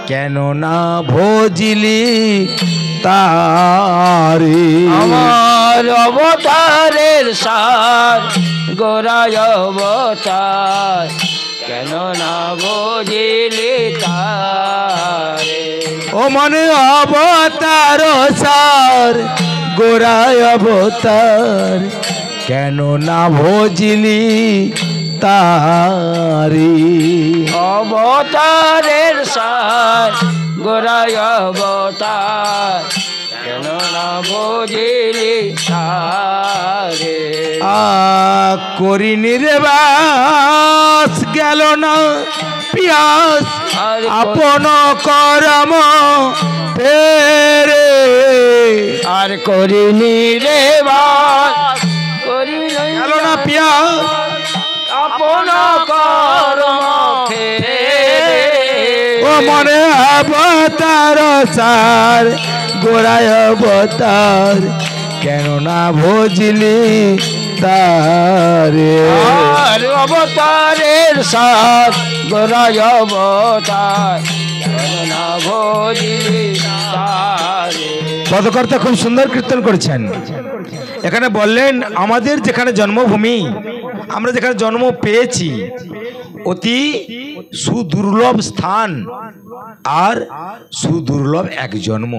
কেন না ভজিলি তারে আমার অবতারের সার গোরায় অবতার কেন না বুঝিলি তারে ও মনে অবতার সার গোরায় অবতার কেন না ভজিলি তারি অবতারের সার গোরায় অবতার কেন না বুঝিলি তারে করিনি রে বাস গেল না পিয়াস আপন করম ফেরে আর করিনি রে বাস করিনি গেল না পিয়াস আপন করম ফেরে ও মনে অবতার সার গোড়ায় অবতার কেন না ভজিলি তারে আর অবতারের সার গোরায় অবতার কেন না বুঝিলি তারে। পদকর্তা খুব সুন্দর কীর্তন করেছেন। এখানে বললেন আমাদের যেখানে জন্মভূমি, আমরা যেখানে জন্ম পেয়েছি, অতি সুদুর্লভ স্থান আর সুদুর্লভ এক জন্ম,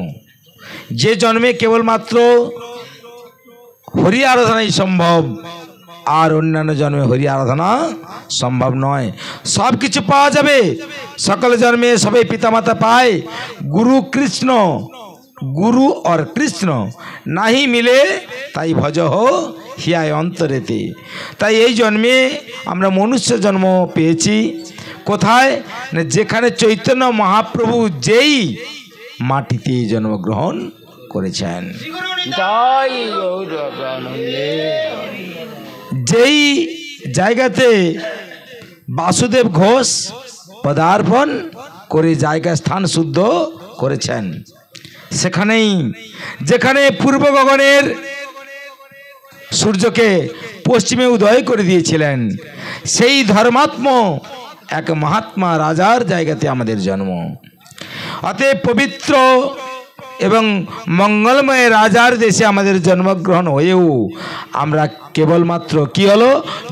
যে জন্মে কেবলমাত্র হরি আরাধনাই সম্ভব, আর অন্যান্য জন্মে হরি আরাধনা সম্ভব নয়। সব কিছু পাওয়া যাবে, সকল জন্মে সবাই পিতামাতা পায়, গুরু কৃষ্ণ, গুরু और কৃষ্ণ নাহি মিলে তাই ভজ হো হিয়ায় অন্তরেতে। তাই এই জন্মে আমরা মনুষ্য জন্ম পেয়েছি। কোথায় না যেখানে চৈতন্য মহাপ্রভু যেই মাটিতে জন্মগ্রহণ করেছেন, জয় গৌরানন্দে। যেই জায়গাতে বাসুদেব ঘোষ পদার্পণ করে জায়গা স্থান শুদ্ধ করেছেন, সেখানেই যেখানে পূর্ব গগনের সূর্যকে পশ্চিমে উদয় করে দিয়েছিলেন, সেই ধর্মাত্ম এক মহাত্মা রাজার জায়গাতে আমাদের জন্ম। অতএব পবিত্র এবং মঙ্গলময় রাজার দেশে আমাদের জন্মগ্রহণ হয়েও আমরা কেবলমাত্র কি হলো,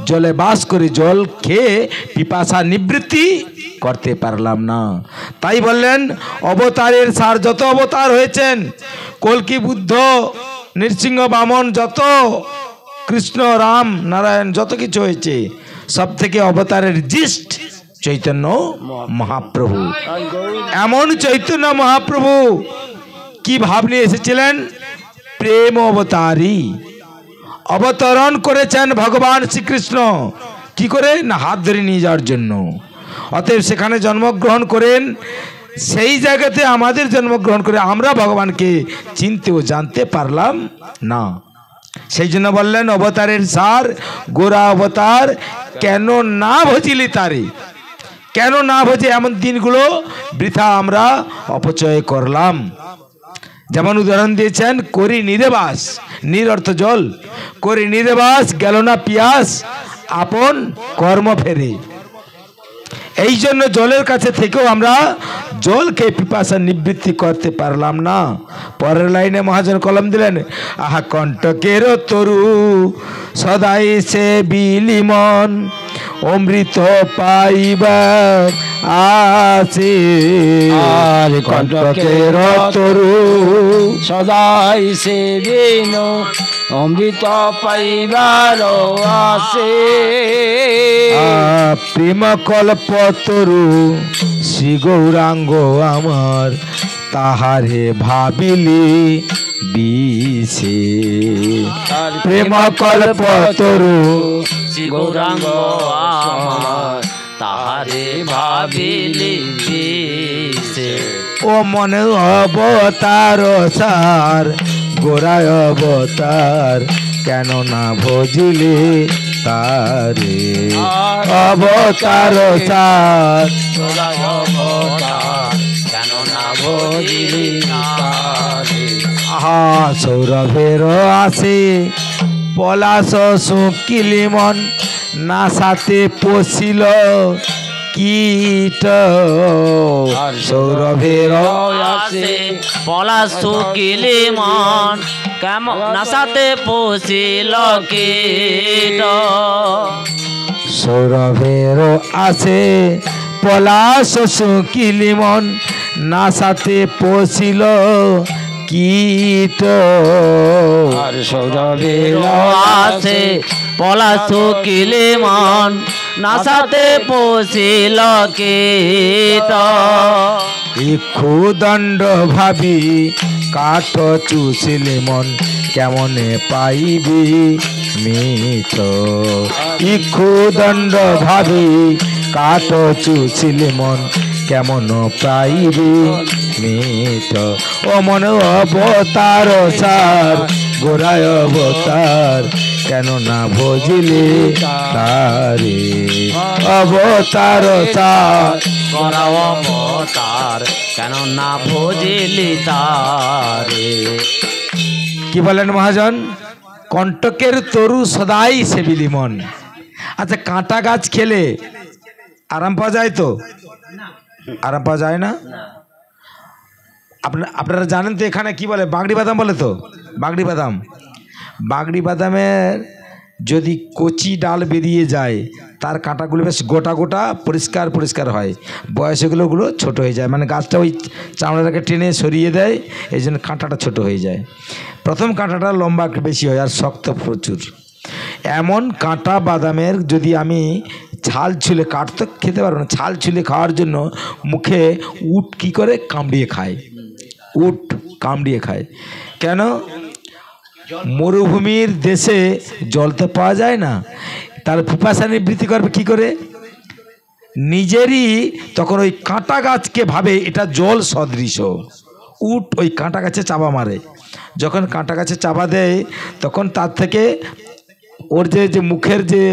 জলে বাস করে জল খেয়ে পিপাসা নিবৃত্তি করতে পারলাম না। তাই বললেন অবতারের সার যত অবতার হয়েছেন, কল্কি বুদ্ধ নৃসিংহ বামন, যত কৃষ্ণ রাম নারায়ণ যত কিছু হয়েছে, সব থেকে অবতারের জিষ্ট চৈতন্য মহাপ্রভু। এমন চৈতন্য মহাপ্রভু কি ভাব নিয়ে এসেছিলেন, প্রেম অবতারী অবতরণ করেছেন ভগবান শ্রীকৃষ্ণ। কি করে না হাত ধরে নিয়ে যাওয়ার জন্য। অতএব সেখানে জন্মগ্রহণ করেন, সেই জায়গাতে আমাদের জন্মগ্রহণ করে আমরা ভগবানকে চিনতে ও জানতে পারলাম না। সেই জন্য বললেন অবতারের সার গোরা অবতার কেন না ভজিলি তারে। কেন না ভজে এমন দিনগুলো বৃথা আমরা অপচয় করলাম। যেমন উদাহরণ দিয়েছেন করি নিরেবাস, নির অর্থ জল, করি নিরেবাস গেল না পিয়াস আপন কর্ম ফেরে। এই জন্য জলের কাছে থেকেও আমরা জলকে পিপাসা নিবৃত্তি করতে পারলাম না। পরের লাইনে মহাজন কলম দিলেন, আহা কণ্টকের তরু সদাই সে বিলিমন অমৃত পাইবার আসে। আর কণ্টকের তরু সদাই সে বিনো অমৃত পাইবার আসে। প্রেম কল্প তরু শ্রী গৌরাঙ্গ আমার তাহারে ভাবিলি বিষে। প্রেম কল্প তরু শ্রী গৌরাঙ্গ আমার তাহারে ভাবিলি বিষে। ও মনে অবতার সার গোরায় অবতার কেন না ভজিলে তারে। অবতার সার গোরায় অবতার কেন না বুঝিলি তারে। আহা সৌরভের আসে পলাশ শুকিলি মন না সাথে পশিল কীট সৌরভের আসে পলাশ শুকিলি মন কেমন নাসাতে পশিল কীট সৌরভের আছে পলাশ শুকিলি মন নাসাতে পশিল কীট। আর সৌরভের আসে পলাশ শুকিলি মন নাসাতে পশিল কীট ইক্ষুদণ্ড ভাবি কাঠ চুষিলে মন কেমনে পাইবি মিত। ইক্ষুদণ্ড ভাবি কাঠ চুষিলে মন কেমন পাইবি মিত। ও মন অবতার সার গোড়ায় অবতার কেন না ভজিলে তারে। অবতার সার করাও অবতার কেন না ভজিলি তারে। কি বলেন মহাজন? কণ্টকের তরু সদাই সেবিলি মন। আচ্ছা, কাঁটা গাছ খেলে আরাম পাওয়া যায় তো? আরাম পাওয়া যায় না? আপনারা জানেন তো এখানে কি বলে? বাগড়ি বাদাম বলে তো। বাগড়ি বাদাম, বাগড়ি বাদামের যদি কচি ডাল বেরিয়ে যায় তার কাঁটাগুলো বেশ গোটা গোটা পরিষ্কার পরিষ্কার হয়, বয়সগুলোগুলো ছোট হয়ে যায়, মানে গাছটা ওই চামড়াটাকে টেনে সরিয়ে দেয়, এই জন্য কাঁটাটা ছোট হয়ে যায়। প্রথম কাঁটাটা লম্বা বেশি হয় আর শক্ত প্রচুর। এমন কাঁটা বাদামের যদি আমি ছাল ছুলে, কাঠ তো খেতে পারবো না, ছাল ছুলে খাওয়ার জন্য মুখে উট কি করে কামড়িয়ে খায়, উট কামড়িয়ে খায়। কেন? মরুভূমির দেশে জল তো পাওয়া যায় না, তার পিপাসা নিবৃত্তি করবে কি করে? নিজেরই তখন ওই কাঁটা গাছকে ভাবে এটা জল সদৃশ। উট ওই কাঁটা গাছে চাপা মারে, যখন কাঁটা গাছে চাপা দেয় তখন তার থেকে ওর যে মুখের যে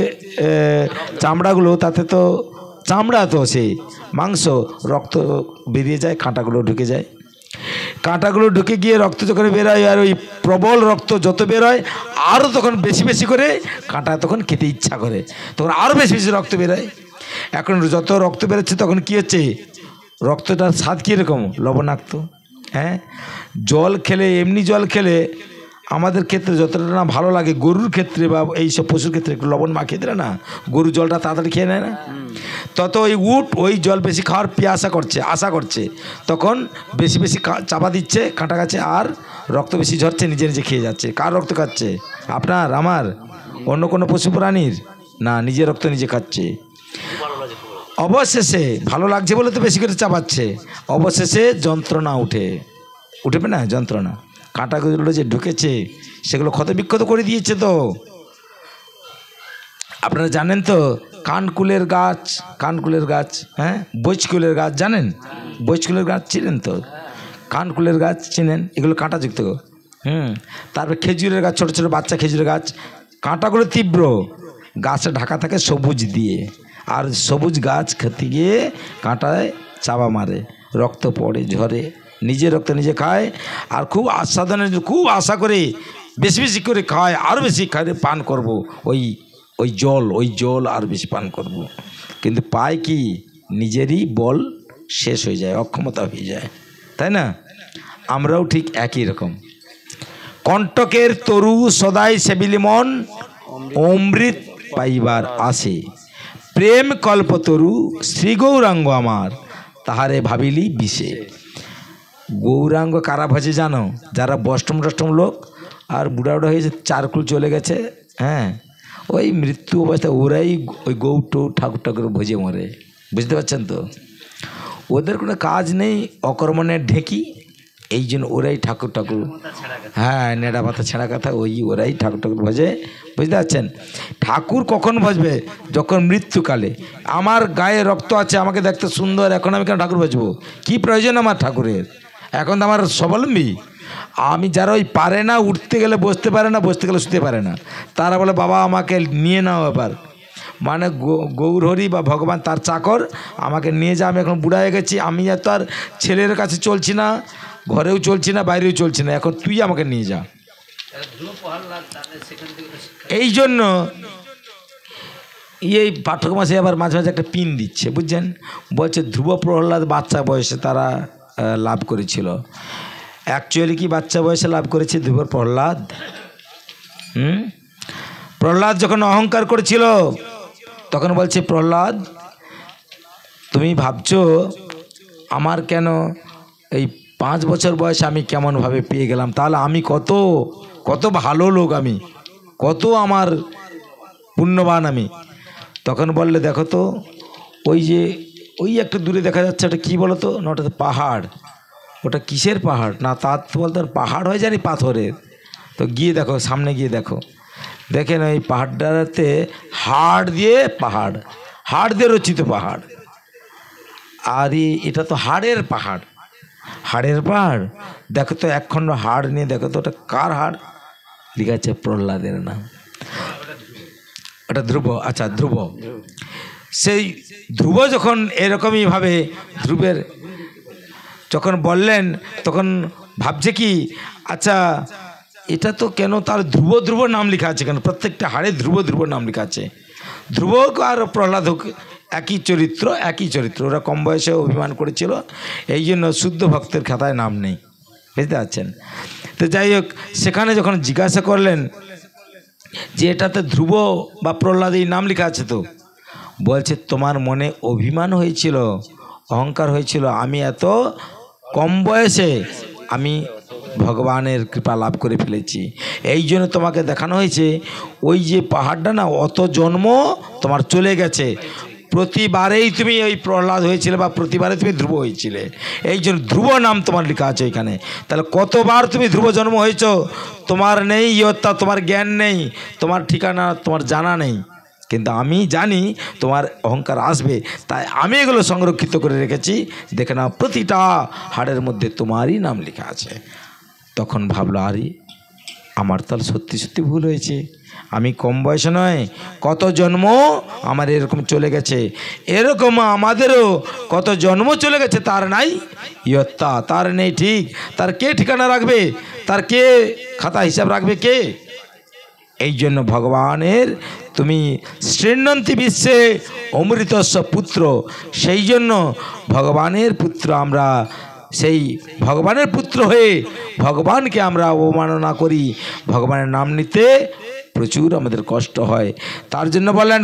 চামড়াগুলো, তাতে তো চামড়া তো সেই মাংস, রক্ত বেরিয়ে যায়, কাঁটাগুলো ঢুকে যায়। কাঁটাগুলো ঢুকে গিয়ে রক্ত যখন বেরোয়, আর ওই প্রবল রক্ত যত বেরোয় আরও তখন বেশি বেশি করে কাঁটা তখন খেতে ইচ্ছা করে, তখন আরও বেশি বেশি রক্ত বেরোয়। এখন যত রক্ত বেরোচ্ছে তখন কী হচ্ছে? রক্তটার স্বাদ কীরকম? লবণাক্ত। হ্যাঁ, জল খেলে, এমনি জল খেলে আমাদের ক্ষেত্রে যতটা না ভালো লাগে, গরুর ক্ষেত্রে বা এইসব পশুর ক্ষেত্রে একটু লবণ মাখিয়ে দিলে না, গরু জলটা তাড়াতাড়ি খেয়ে নেয় না, তত ওই উট ওই জল বেশি খাওয়ার আশা করছে, তখন বেশি বেশি চাপা দিচ্ছে কাঁটা গাছে, আর রক্ত বেশি ঝরছে, নিজে নিজে খেয়ে যাচ্ছে। কার রক্ত খাচ্ছে? আপনার, আমার, অন্য কোনো পশু প্রাণীর না, নিজের রক্ত নিজে খাচ্ছে। অবশেষে ভালো লাগছে বলে তো বেশি করে চাপাচ্ছে, অবশেষে যন্ত্রণা উঠবে না, যন্ত্রণা। কাঁটাগুলো যে ঢুকেছে সেগুলো ক্ষত বিক্ষত করে দিয়েছে। তো আপনারা জানেন তো কানকুলের গাছ, হ্যাঁ, বৈচকুলের গাছ জানেন? বৈচকুলের গাছ চিনেন তো? কানকুলের গাছ চিনেন? এগুলো কাঁটাযুক্ত। তারপর খেজুরের গাছ, ছোট ছোট বাচ্চা খেজুরের গাছ, কাঁটাগুলো তীব্র, গাছে ঢাকা থাকে সবুজ দিয়ে, আর সবুজ গাছ খেতে গিয়ে কাঁটায় চাপা মারে, রক্ত পড়ে, ঝরে, নিজের রক্ত নিজে খায়, আর খুব আস্বাদনের, খুব আশা করে বেশি বেশি করে খায়, আরও বেশি খায়, পান করব ওই জল আর বেশি পান করব। কিন্তু পায় কি? নিজেরই বল শেষ হয়ে যায়, অক্ষমতা হয়ে যায়, তাই না? আমরাও ঠিক একই রকম। কণ্টকের তরু সদাই সেবিলি মন অমৃত পাইবার আসে, প্রেম কল্পতরু শ্রী গৌরাঙ্গ আমার তাহারে ভাবিলি বিষে। গৌরাঙ্গ কারা ভজে জানো? যারা বষ্টম লোক আর বুড়া হয়েছে, চারকুল চলে গেছে, হ্যাঁ, ওই মৃত্যু অবস্থায় ওরাই ওই গৌটো ঠাকুর ভজে মরে, বুঝতে পারছেন তো? ওদের কোনো কাজ নেই, অকর্মণের ঢেকি, এই জন্য ওরাই ঠাকুর, হ্যাঁ, নেড়া পাতা ছেঁড়া কথা, ওরাই ঠাকুর ভজে, বুঝতে পারছেন? ঠাকুর কখন ভজবে? যখন মৃত্যুকালে। আমার গায়ে রক্ত আছে, আমাকে দেখতে সুন্দর, এখন আমি কেন ঠাকুর ভজবো? কি প্রয়োজন আমার ঠাকুরের? এখন তো আমার স্বাবলম্বী আমি। যারা ওই পারে না, উঠতে গেলে বসতে পারে না, বসতে গেলে শুতে পারে না, তারা বলে বাবা আমাকে নিয়ে নাও এবার, মানে গৌরহরি বা ভগবান তার চাকর, আমাকে নিয়ে যা, আমি এখন বুড়া হয়ে গেছি, আমি আর তো আর ছেলের কাছে চলছি না, ঘরেও চলছি না, বাইরেও চলছি না, এখন তুই আমাকে নিয়ে যা। এই জন্য এই পাঠক মাসে আবার মাঝে মাঝে একটা পিন দিচ্ছে, বুঝছেন? বলছে ধ্রুব প্রহ্লাদ বাচ্চা বয়সে তারা লাভ করেছিল। অ্যাকচুয়ালি কি বাচ্চা বয়সে লাভ করেছে ধ্রুব প্রহ্লাদ? প্রহ্লাদ যখন অহংকার করেছিল তখন বলছে, প্রহ্লাদ তুমি ভাবছো আমার কেন এই 5 বছর বয়সে আমি কেমনভাবে পেয়ে গেলাম, তাহলে আমি কত কত ভালো লোক, আমি কত আমার পুণ্যবান আমি। তখন বললে দেখো তো ওই একটা দূরে দেখা যাচ্ছে, ওটা কী বলো তো? না ওটা তো পাহাড়। ওটা কিসের পাহাড়? না তার তো বলতে পাহাড় হয় জানি পাথরের। তো গিয়ে দেখো, সামনে গিয়ে দেখো, দেখেন ওই পাহাড়টাতে হাড় দিয়ে রচিত পাহাড়। আর এটা তো হাড়ের পাহাড়। দেখো তো একখণ্ড হাড় নিয়ে দেখো তো ওটা কার হাড়? লেখা আছে প্রহ্লাদের নাম। ওটা ধ্রুব। আচ্ছা ধ্রুব, সেই ধ্রুব যখন এরকমই ভাবে ধ্রুবের যখন বললেন তখন ভাবছে কি, আচ্ছা এটা তো কেন তার ধ্রুব ধ্রুব নাম লেখা আছে কেন? প্রত্যেকটা হাড়ে ধ্রুব ধ্রুব নাম লেখা আছে। ধ্রুব আর প্রহ্লাদ একই চরিত্র। ওরা কম বয়সে অভিমান করেছিল, এই জন্য শুদ্ধ ভক্তের খাতায় নাম নেই, বুঝতে পারছেন? তো যাই হোক, সেখানে যখন জিজ্ঞাসা করলেন যে এটাতে ধ্রুব বা প্রহ্লাদ এই নাম লেখা আছে, তো বলছে তোমার মনে অভিমান হয়েছিল, অহংকার হয়েছিল, আমি এত কম বয়সে আমি ভগবানের কৃপা লাভ করে ফেলেছি, এই জন্য তোমাকে দেখানো হয়েছে ওই যে পাহাড়টা না, অত জন্ম তোমার চলে গেছে, প্রতিবারেই তুমি ওই প্রহ্লাদ হয়েছিলে বা প্রতিবারে তুমি ধ্রুব হয়েছিলে, এই জন্য ধ্রুব নাম তোমার লেখা আছে এখানে। তাহলে কতবার তুমি ধ্রুব জন্ম হয়েছ তোমার নেই ইয়ত্তা, তোমার জ্ঞান নেই, তোমার ঠিকানা তোমার জানা নেই, কিন্তু আমি জানি তোমার অহংকার আসবে, তাই আমি এগুলো সংরক্ষিত করে রেখেছি, দেখে নাও প্রতিটা হাড়ের মধ্যে তোমারই নাম লেখা আছে। তখন ভাবলো, আরে আমার তাহলে সত্যি সত্যি ভুল হয়েছে, আমি কম বয়সে নয়, কত জন্ম আমার এরকম চলে গেছে, এরকম আমাদেরও কত জন্ম চলে গেছে, তার নাই ইয়ত্তা, তার নেই ঠিক, তার কে ঠিকানা রাখবে, তার কে খাতা হিসাব রাখবে কে? এই জন্য ভগবানের তুমি শ্রীনন্তি বিশ্বে অমৃতস্ব পুত্র, সেই জন্য ভগবানের পুত্র আমরা, সেই ভগবানের পুত্র হয়ে ভগবানকে আমরা অবমাননা করি, ভগবানের নাম নিতে প্রচুর আমাদের কষ্ট হয়, তার জন্য বললেন